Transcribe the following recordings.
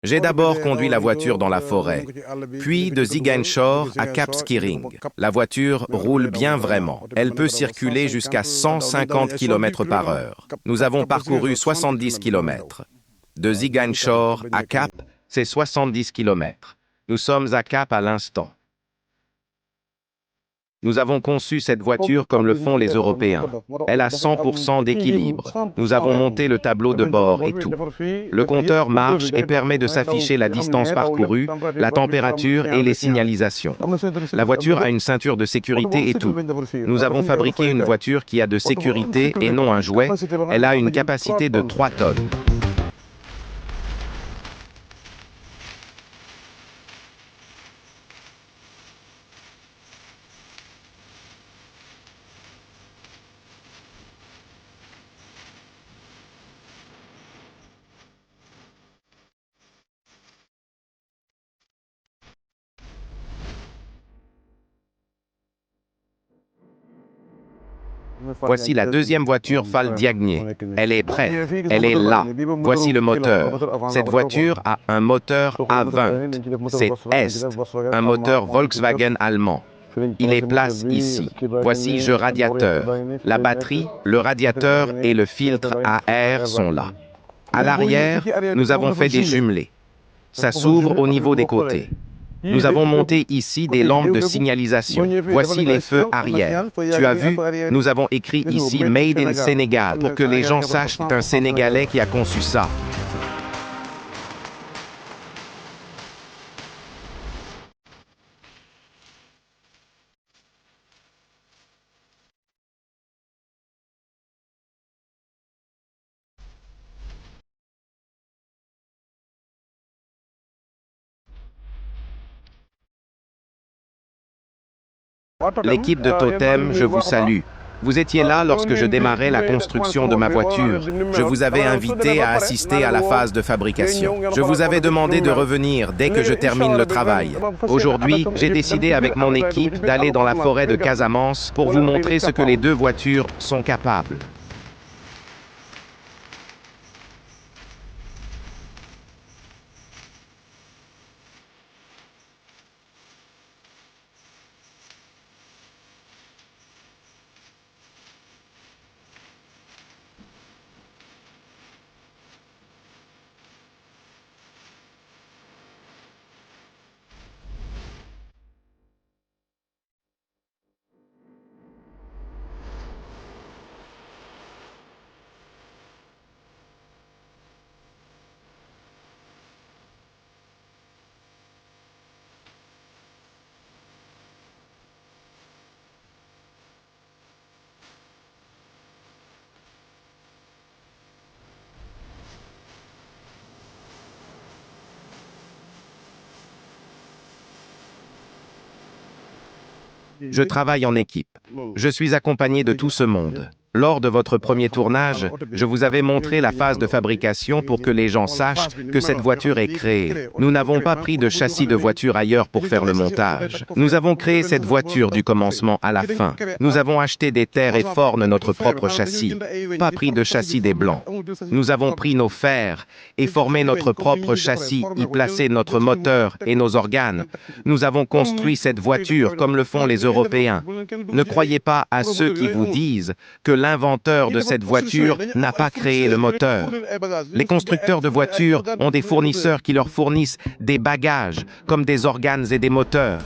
J'ai d'abord conduit la voiture dans la forêt, puis de Ziguinchor à Cap Skirring. La voiture roule bien vraiment. Elle peut circuler jusqu'à 150 km par heure. Nous avons parcouru 70 km. De Ziguinchor à Cap, c'est 70 km. Nous sommes à Cap à l'instant. Nous avons conçu cette voiture comme le font les Européens. Elle a 100% d'équilibre. Nous avons monté le tableau de bord et tout. Le compteur marche et permet de s'afficher la distance parcourue, la température et les signalisations. La voiture a une ceinture de sécurité et tout. Nous avons fabriqué une voiture qui a de sécurité et non un jouet. Elle a une capacité de 3 tonnes. Voici la deuxième voiture Faldiagné. Elle est prête. Elle est là. Voici le moteur. Cette voiture a un moteur A20. C'est Est, un moteur Volkswagen allemand. Il est place ici. Voici le radiateur. La batterie, le radiateur et le filtre à air sont là. À l'arrière, nous avons fait des jumelés. Ça s'ouvre au niveau des côtés. Nous avons monté ici des lampes de signalisation. Voici les feux arrière. Tu as vu, nous avons écrit ici Made in Sénégal pour que les gens sachent que c'est un Sénégalais qui a conçu ça. L'équipe de Totem, je vous salue. Vous étiez là lorsque je démarrais la construction de ma voiture. Je vous avais invité à assister à la phase de fabrication. Je vous avais demandé de revenir dès que je termine le travail. Aujourd'hui, j'ai décidé avec mon équipe d'aller dans la forêt de Casamance pour vous montrer ce que les deux voitures sont capables. Je travaille en équipe. Je suis accompagné de tout ce monde. Lors de votre premier tournage, je vous avais montré la phase de fabrication pour que les gens sachent que cette voiture est créée. Nous n'avons pas pris de châssis de voiture ailleurs pour faire le montage. Nous avons créé cette voiture du commencement à la fin. Nous avons acheté des terres et fornes notre propre châssis. Pas pris de châssis des Blancs. Nous avons pris nos fers et formé notre propre châssis, y placé notre moteur et nos organes. Nous avons construit cette voiture comme le font les Européens. Ne croyez pas à ceux qui vous disent que l'inventeur de cette voiture n'a pas créé le moteur. Les constructeurs de voitures ont des fournisseurs qui leur fournissent des bagages, comme des organes et des moteurs.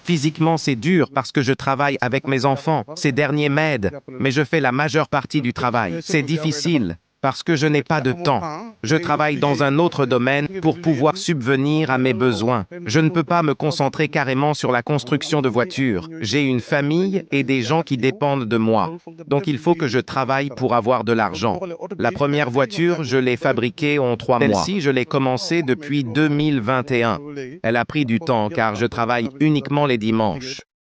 Physiquement, c'est dur parce que je travaille avec mes enfants. Ces derniers m'aident, mais je fais la majeure partie du travail. C'est difficile parce que je n'ai pas de temps. Je travaille dans un autre domaine pour pouvoir subvenir à mes besoins. Je ne peux pas me concentrer carrément sur la construction de voitures. J'ai une famille et des gens qui dépendent de moi. Donc il faut que je travaille pour avoir de l'argent. La première voiture, je l'ai fabriquée en 3 mois. Celle-ci, je l'ai commencée depuis 2021. Elle a pris du temps car je travaille uniquement les dimanches.